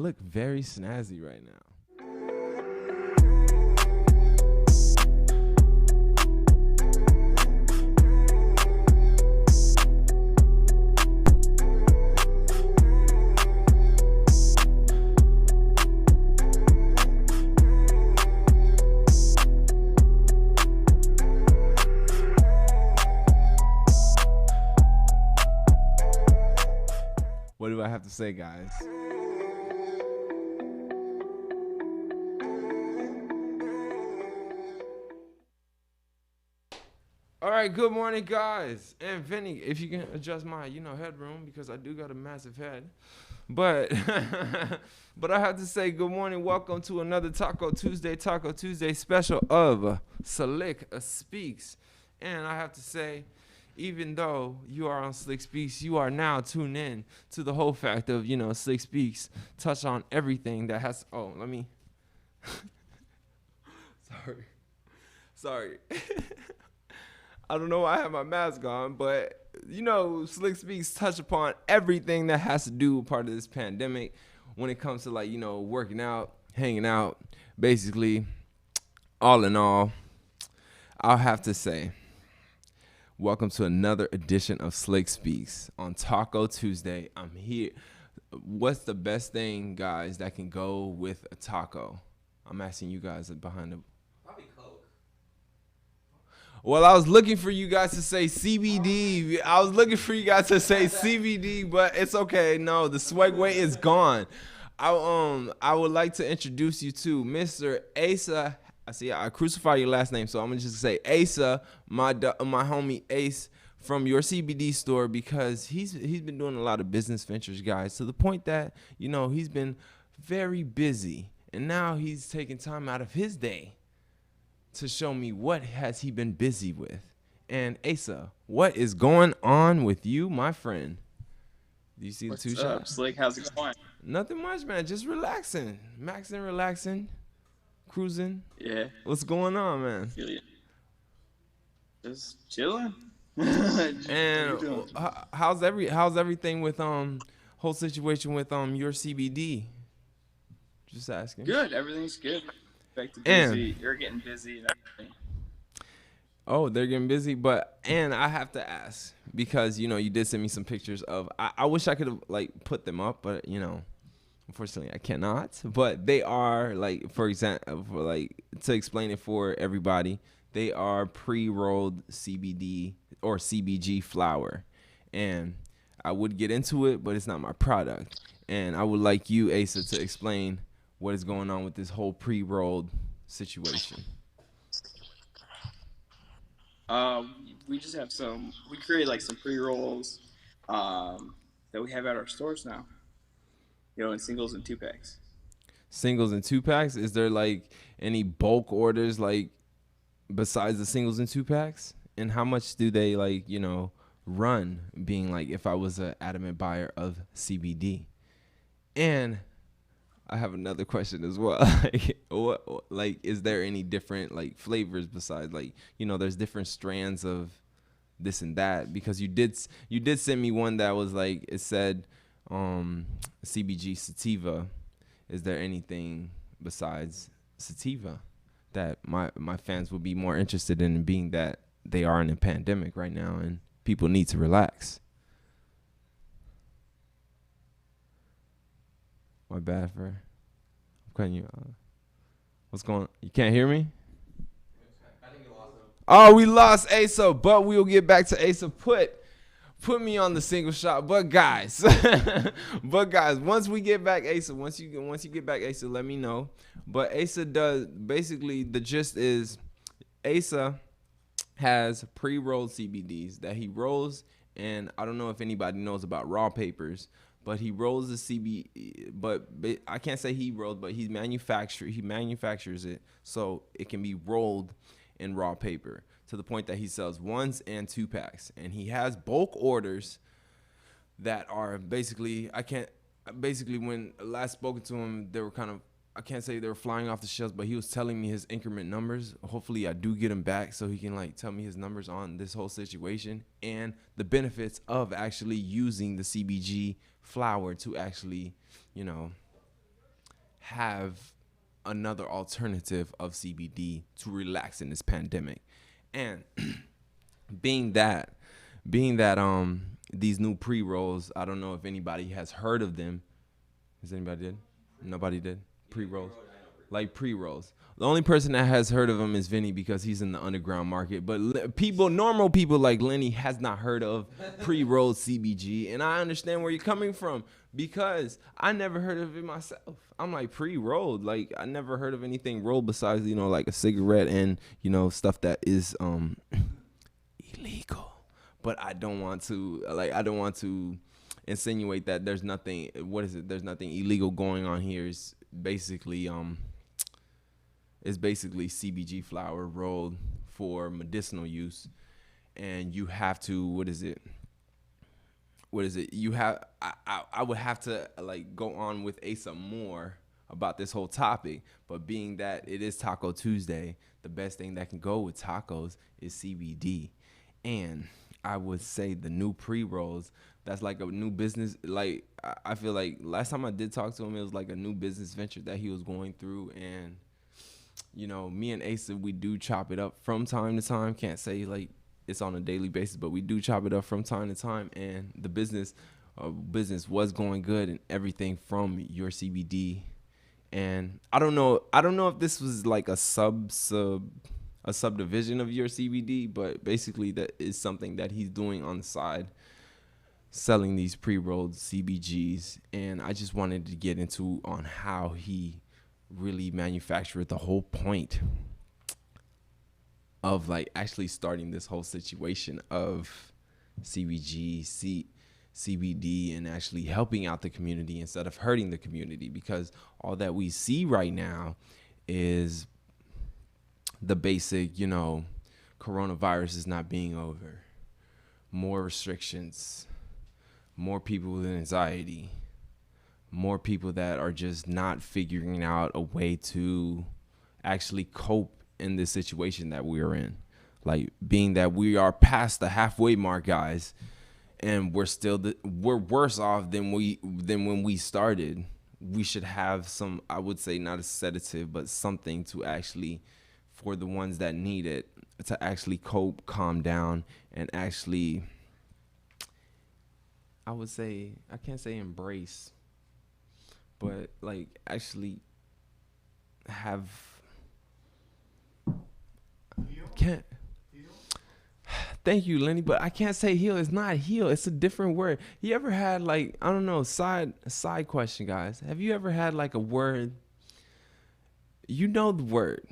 look very snazzy right now. What do I have to say, guys? All right, good morning, guys. And Vinny, if you can adjust my, headroom, because I do got a massive head. But but I have to say good morning. Welcome to another Taco Tuesday special of Slicc Speaks. And I have to say, even though you are on Slicc Speaks, you are now tuned in to the whole fact of, Slicc Speaks touch on everything that has, let me, sorry. I don't know why I have my mask on, but, Slicc Speaks touch upon everything that has to do with part of this pandemic when it comes to, working out, hanging out, basically, all in all, I'll have to say, welcome to another edition of Slicc Speaks on Taco Tuesday. I'm here. What's the best thing, guys, that can go with a taco? I'm asking you guys behind the... Probably Coke. Well, I was looking for you guys to say CBD. But it's okay. No, the swag weight is gone. I would like to introduce you to Mr. Asa. I crucify your last name, so I'm gonna just say Asa, my homie Ace from your CBD store, because he's been doing a lot of business ventures, guys, to the point that he's been very busy, and now he's taking time out of his day to show me what has he been busy with. And Asa, what is going on with you, my friend? Do you see What's the two up, shots? Slick? How's it going? Nothing much, man. Just relaxing, maxing, relaxing. Cruising. Yeah. What's going on, man? Feel you. Just chilling. And how's everything with whole situation with your CBD? Just asking. Good. Everything's good. Back to busy. You're getting busy and everything. Oh, they're getting busy, and I have to ask, because you did send me some pictures of. I wish I could have put them up, but unfortunately, I cannot. But they are for example, to explain it for everybody, they are pre-rolled CBD or CBG flower, and I would get into it, but it's not my product. And I would like you, Asa, to explain what is going on with this whole pre-rolled situation. We just have we create some pre-rolls that we have at our stores now. In singles and 2-packs. Singles and 2-packs? Is there any bulk orders besides the singles and 2-packs? And how much do they run, being if I was an adamant buyer of CBD? And I have another question as well. Is there any different flavors besides there's different strands of this and that? Because you did send me one that was it said CBG sativa. Is there anything besides sativa that my fans would be more interested in, being that they are in a pandemic right now and people need to relax? My bad for cutting you. What's going on? You can't hear me? I think you lost them. Oh, we lost Asa, but we'll get back to Asa. Put me on the single shot, but guys, once we get back, Asa, once you get back, Asa, let me know. But Asa does, basically, the gist is Asa has pre-rolled CBDs that he rolls, and I don't know if anybody knows about raw papers, but he rolls the CBD, but I can't say he rolls, but he manufactures it so it can be rolled in raw paper, to the point that he sells 1s and 2-packs. And he has bulk orders that are basically, when I last spoken to him, they were I can't say they were flying off the shelves, but he was telling me his increment numbers. Hopefully I do get him back so he can tell me his numbers on this whole situation and the benefits of actually using the CBG flower to actually, have another alternative of CBD to relax in this pandemic. And being that these new pre-rolls, I don't know if anybody has heard of them. Has anybody did? Nobody did? Pre-rolls? Like pre-rolls. The only person that has heard of them is Vinny because he's in the underground market. But normal people like Lenny has not heard of pre-rolled CBG. And I understand where you're coming from because I never heard of it myself. I'm like, pre-rolled. Like, I never heard of anything rolled besides, like a cigarette and, stuff that is illegal. But I don't want to insinuate that there's nothing, there's nothing illegal going on here. It's basically CBG flower rolled for medicinal use, and you have to I would have to go on with Asa more about this whole topic, but being that it is Taco Tuesday, the best thing that can go with tacos is CBD. And I would say the new pre-rolls, that's like a new business. Like, I feel like last time I did talk to him, it was like a new business venture that he was going through. And, me and Asa, we do chop it up from time to time. Can't say like it's on a daily basis, but we do chop it up from time to time. And the business was going good and everything from your CBD. And I don't know if this was like a subdivision of your CBD, but basically that is something that he's doing on the side, selling these pre-rolled CBGs. And I just wanted to get into on how he really manufactured the whole point of like actually starting this whole situation of CBD and actually helping out the community instead of hurting the community, because all that we see right now is the basic, coronavirus is not being over, more restrictions, more people with anxiety, more people that are just not figuring out a way to actually cope in this situation that we are in. Like, being that we are past the halfway mark, guys, and we're worse off than when we started. We should have some, I would say, not a sedative, but something to actually, for the ones that need it, to actually cope, calm down, and actually, I would say, I can't say embrace, but like actually have, can't. Thank you, Lenny, but I can't say heal. It's not heal. It's a different word. You ever had like, I don't know, side question, guys. Have you ever had like a word, the word,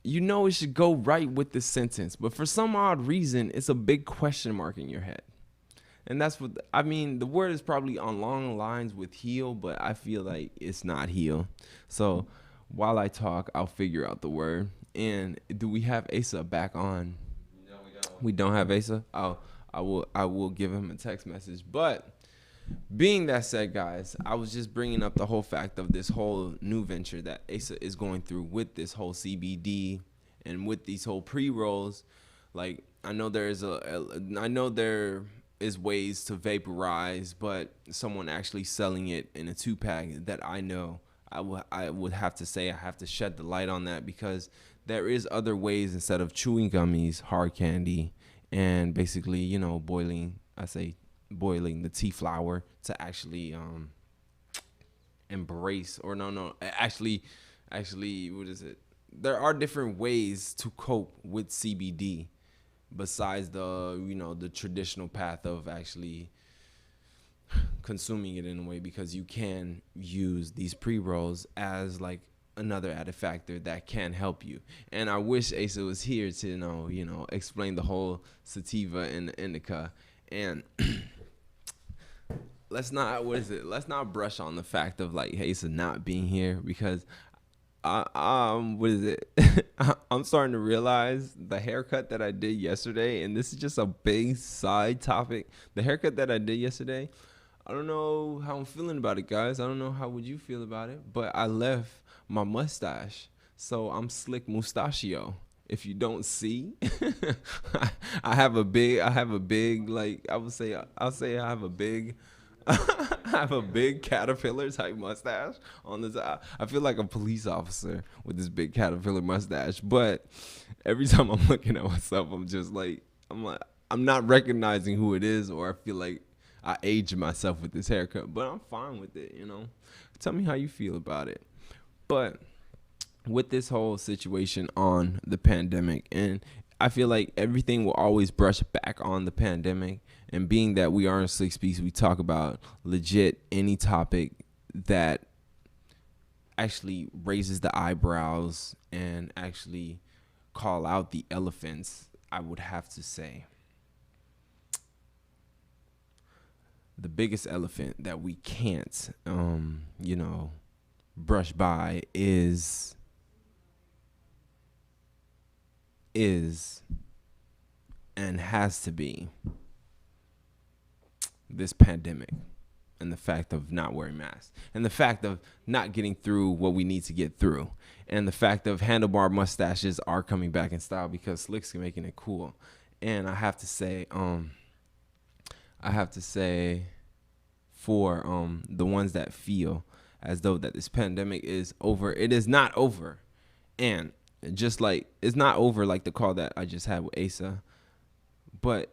it should go right with the sentence, but for some odd reason, it's a big question mark in your head. And that's what, the word is probably on long lines with heal, but I feel like it's not heal. So while I talk, I'll figure out the word. And do we have Asa back on? No, we don't. We don't have Asa? I will give him a text message. But being that said, guys, I was just bringing up the whole fact of this whole new venture that Asa is going through with this whole CBD and with these whole pre-rolls. Like, I know there is ways to vaporize, but someone actually selling it in a 2-pack that I know, I would have to say I have to shed the light on that, because there is other ways instead of chewing gummies, hard candy, and basically, boiling the tea flower to actually embrace, or actually, what is it? There are different ways to cope with CBD besides the traditional path of actually consuming it in a way, because you can use these pre-rolls as like another added factor that can help you. And I wish Asa was here to explain the whole sativa and the indica. And let's not brush on the fact of like Asa not being here, because I'm starting to realize the haircut that I did yesterday, and this is just a big side topic. The haircut that I did yesterday, I don't know how I'm feeling about it, guys. I don't know how would you feel about it, but I left my mustache, so I'm Slicc Mustachio. If you don't see, I have a big, like, I'll say I have a big, have a big caterpillar type mustache on the side. I feel like a police officer with this big caterpillar mustache. But every time I'm looking at myself, I'm just like, I'm not recognizing who it is, or I feel like I aged myself with this haircut. But I'm fine with it, you know. Tell me how you feel about it. But with this whole situation on the pandemic, and I feel like everything will always brush back on the pandemic. And being that we are in Slicc Speaks, we talk about legit any topic that actually raises the eyebrows and actually call out the elephants. I would have to say the biggest elephant that we can't, brush by is and has to be this pandemic, and the fact of not wearing masks, and the fact of not getting through what we need to get through, and the fact of handlebar mustaches are coming back in style because Slick's making it cool. And I have to say for the ones that feel as though that this pandemic is over, it is not over. And just like it's not over, like the call that I just had with Asa, but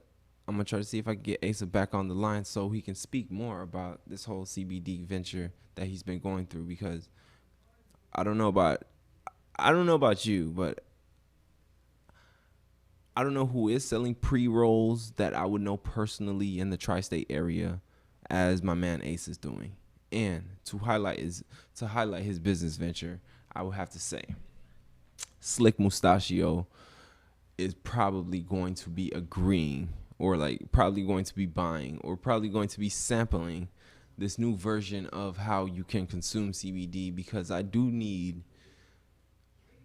I'm gonna try to see if I can get Asa back on the line so he can speak more about this whole CBD venture that he's been going through. Because I don't know about you, but I don't know who is selling pre-rolls that I would know personally in the tri-state area as my man Ace is doing. And to highlight his business venture, I would have to say Slick Mustachio is probably going to be agreeing, or like probably going to be buying, or probably going to be sampling this new version of how you can consume CBD, because I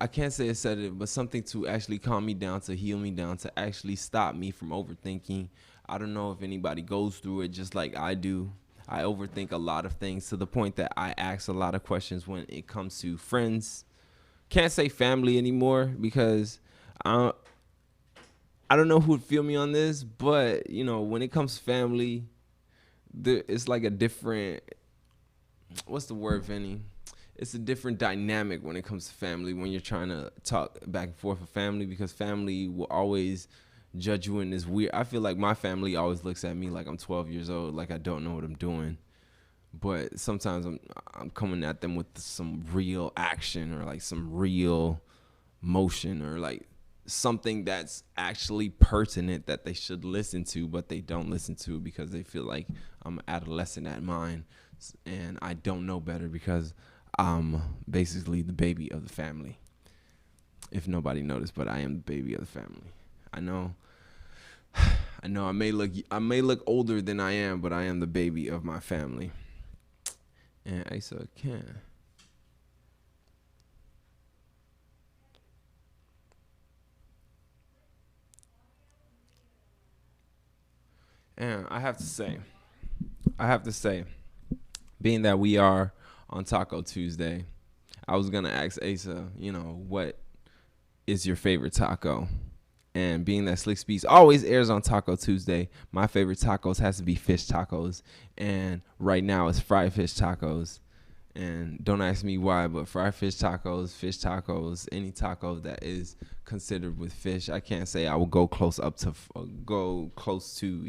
can't say a sedative, but something to actually calm me down, to heal me down, to actually stop me from overthinking. I don't know if anybody goes through it just like I do. I overthink a lot of things to the point that I ask a lot of questions when it comes to friends. Can't say family anymore because I don't know who would feel me on this, but when it comes to family, it's like a different, what's the word, Vinny? It's a different dynamic when it comes to family, when you're trying to talk back and forth with family, because family will always judge you in this weird. I feel like my family always looks at me like I'm 12 years old, like I don't know what I'm doing. But sometimes I'm coming at them with some real action, or like some real motion, or like something that's actually pertinent that they should listen to, but they don't listen to because they feel like I'm an adolescent at mine and I don't know better because I'm basically the baby of the family. If nobody noticed, but I am the baby of the family. I know I may look older than I am, but I am the baby of my family. And Asa can. And I have to say, being that we are on Taco Tuesday, I was gonna ask Asa, what is your favorite taco? And being that Slicc Speaks always airs on Taco Tuesday, my favorite tacos has to be fish tacos. And right now it's fried fish tacos. And don't ask me why, but fried fish tacos, any taco that is considered with fish. I can't say I will go close to, go close to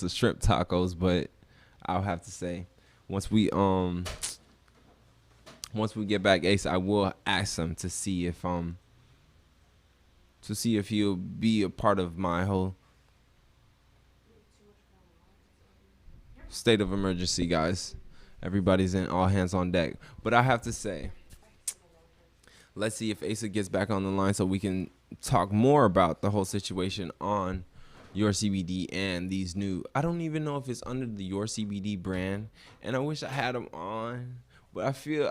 shrimp tacos, but I'll have to say once we get back, Ace, I will ask him to see if he'll be a part of my whole state of emergency, guys. Everybody's in all hands on deck. But I have to say, let's see if Asa gets back on the line so we can talk more about the whole situation on Your CBD and these new, I don't even know if it's under the Your CBD brand, and I wish I had them on, but I feel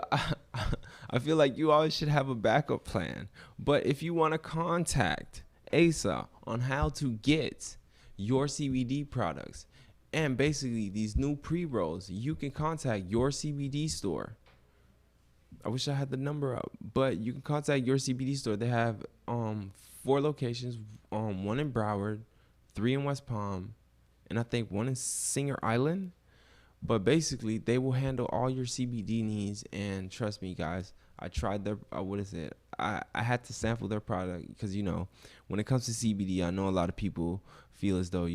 like you always should have a backup plan. But if you want to contact Asa on how to get Your CBD products and basically these new pre-rolls, you can contact Your CBD store. I wish I had the number up, but you can contact Your CBD store. They have 4 locations, 1 in Broward, 3 in West Palm, and I think one in Singer Island. But basically, they will handle all your CBD needs. And trust me, guys, I tried their, what is it? I had to sample their product because, when it comes to CBD, I know a lot of people feel as though,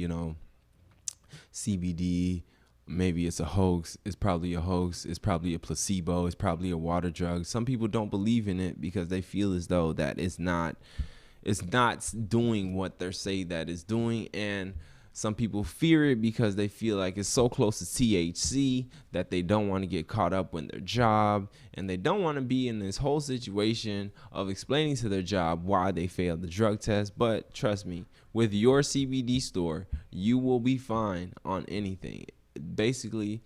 CBD, maybe it's a hoax. It's probably a hoax. It's probably a placebo. It's probably a water drug. Some people don't believe in it because they feel as though that it's not doing what they're saying that it's doing. And some people fear it because they feel like it's so close to THC that they don't want to get caught up in their job, and they don't want to be in this whole situation of explaining to their job why they failed the drug test. But trust me, with your CBD store, you will be fine on anything. Basically,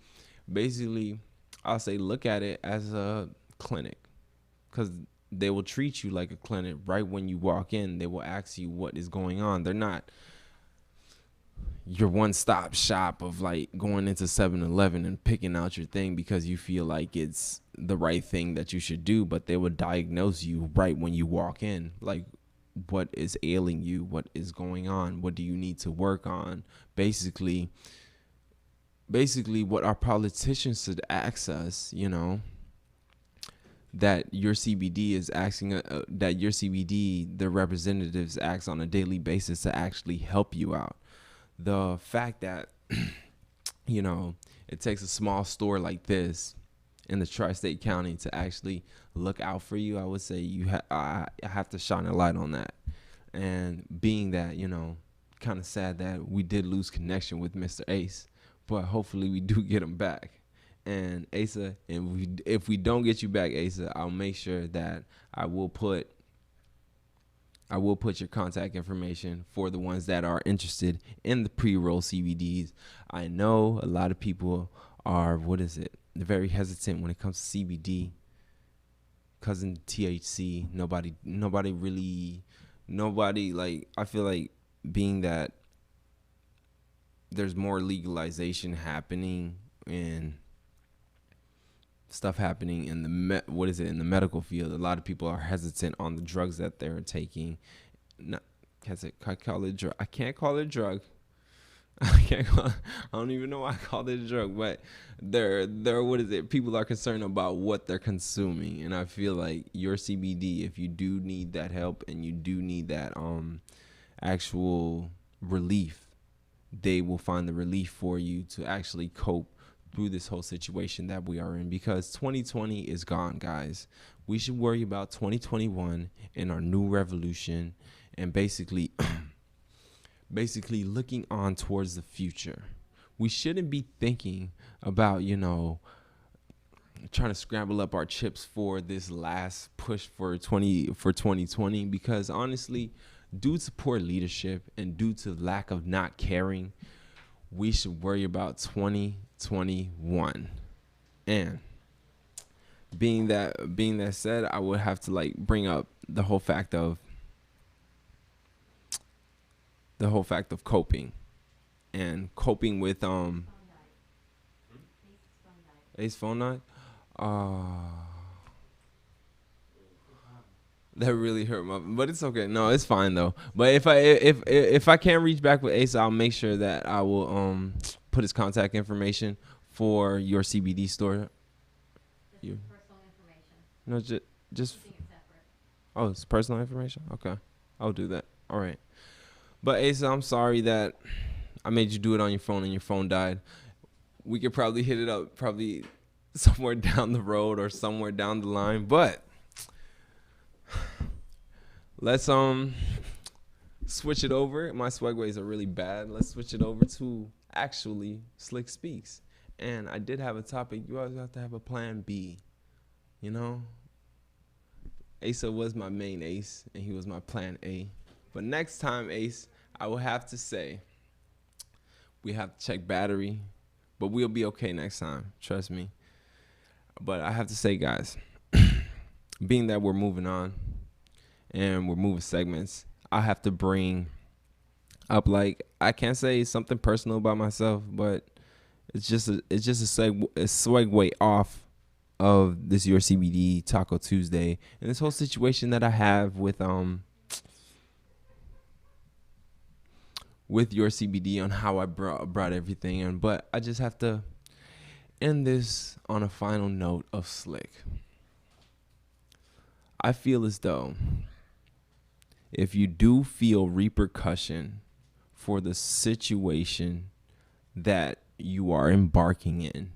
I'll say look at it as a clinic, because they will treat you like a clinic. Right when you walk in, they will ask you what is going on. They're not your one-stop shop of like going into 7-Eleven and picking out your thing because you feel like it's the right thing that you should do, but they will diagnose you right when you walk in, like what is ailing you, what is going on, what do you need to work on. Basically what our politicians should ask us, that your CBD is asking, that your CBD, the representatives ask on a daily basis to actually help you out. The fact that, it takes a small store like this in the tri-state county to actually look out for you, I would say I have to shine a light on that. And being that, kind of sad that we did lose connection with Mr. Ace, but hopefully we do get him back. And Asa, if we don't get you back, Asa, I'll make sure that I will put your contact information for the ones that are interested in the pre-roll CBDs. I know a lot of people are, they're very hesitant when it comes to CBD, cousin THC. Nobody, like, I feel like being that there's more legalization happening and stuff happening in the in the medical field, a lot of people are hesitant on the drugs that they're taking. I can't call it a drug. I don't even know why I called it a drug, but people are concerned about what they're consuming. And I feel like your CBD, if you do need that help and you do need that actual relief, they will find the relief for you to actually cope through this whole situation that we are in, because 2020 is gone, guys. We should worry about 2021 and our new revolution, and basically looking on towards the future. We shouldn't be thinking about, trying to scramble up our chips for this last push for 2020, because honestly, due to poor leadership and due to lack of not caring, we should worry about 2021. And being that said, I would have to bring up the whole fact of coping with Ace phone night. That really hurt but it's okay. No, it's fine though. But if I can't reach back with Ace, I'll make sure that I will put his contact information for your CBD store. Your personal information. No, just. Oh, it's personal information. Okay, I'll do that. All right. But Ace, I'm sorry that I made you do it on your phone and your phone died. We could probably hit it up somewhere down the road or somewhere down the line, but let's switch it over. My swagways are really bad. Let's switch it over to actually Slicc Speaks. And I did have a topic. You always have to have a plan B. Asa was my main ace and he was my plan A. But next time, Ace, I will have to say we have to check battery, but we'll be okay next time. Trust me. But I have to say, guys, being that we're moving on and we're moving segments, I have to bring up, I can't say something personal about myself, but it's just a segue off of this Your CBD Taco Tuesday and this whole situation that I have with with your CBD on how I brought everything in. But I just have to end this on a final note of Slicc. I feel as though if you do feel repercussion for the situation that you are embarking in,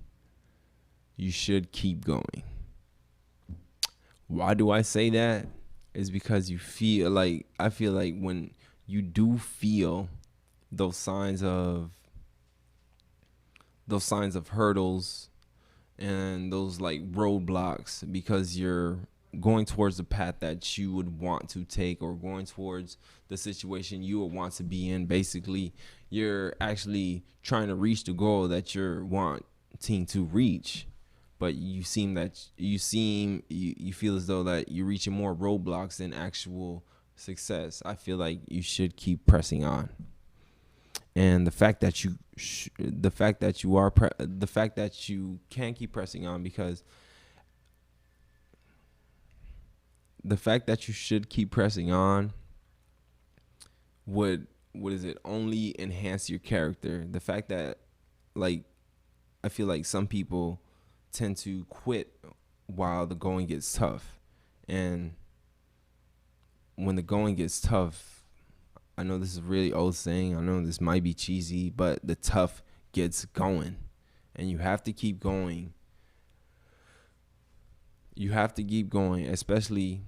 you should keep going. Why do I say that? Is because you feel like, I feel like when you do feel those signs of hurdles and those like roadblocks, because you're going towards the path that you would want to take, or going towards the situation you would want to be in. Basically, you're actually trying to reach the goal that you're wanting to reach, but you feel as though that you're reaching more roadblocks than actual success. I feel like you should keep pressing on. And the fact that you can keep pressing on, because the fact that you should keep pressing on would only enhance your character. The fact that, like, I feel like some people tend to quit while the going gets tough, and when the going gets tough, I know this is a really old saying, I know this might be cheesy, but the tough gets going, and you have to keep going. You have to keep going, especially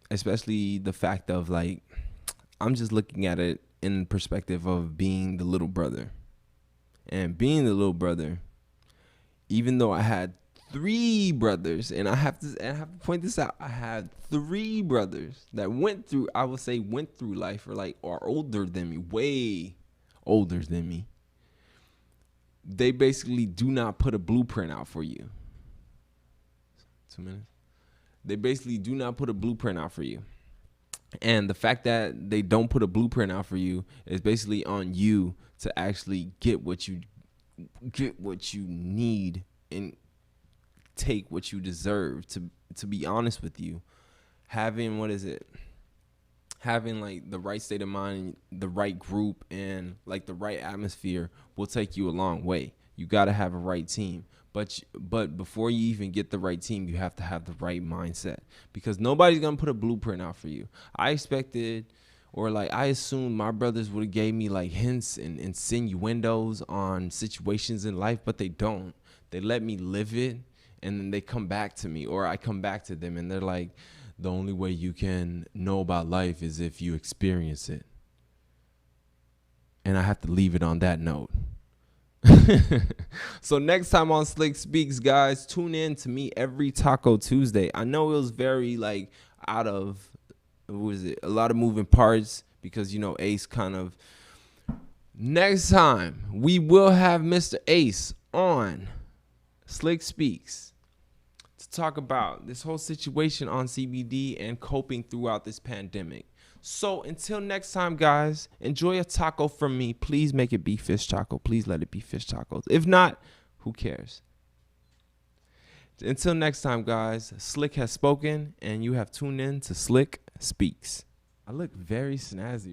the fact of, like, I'm just looking at it in perspective of being the little brother. And being the little brother, even though I had 3 brothers, and I have to point this out, I had 3 brothers that went through life, or are older than me, way older than me. They basically do not put a blueprint out for you. 2 minutes. They basically do not put a blueprint out for you. And the fact that they don't put a blueprint out for you is basically on you to actually get what you need and take what you deserve. To be honest with you, having like the right state of mind, the right group, and like the right atmosphere will take you a long way. You got to have a right team. But before you even get the right team, you have to have the right mindset, because nobody's going to put a blueprint out for you. I assumed my brothers would have gave me like hints and insinuendos on situations in life, but they don't. They let me live it, and then they come back to me, or I come back to them, and they're like, the only way you can know about life is if you experience it. And I have to leave it on that note. So next time on Slicc Speaks, guys, tune in to me every Taco Tuesday. I know it was very a lot of moving parts, because Ace kind of. Next time we will have Mr. Ace on Slicc Speaks to talk about this whole situation on CBD and coping throughout this pandemic. So until next time, guys, enjoy a taco from me. Please make it be fish taco. Please let it be fish tacos. If not, who cares? Until next time, guys, Slicc has spoken, and you have tuned in to Slicc Speaks. I look very snazzy.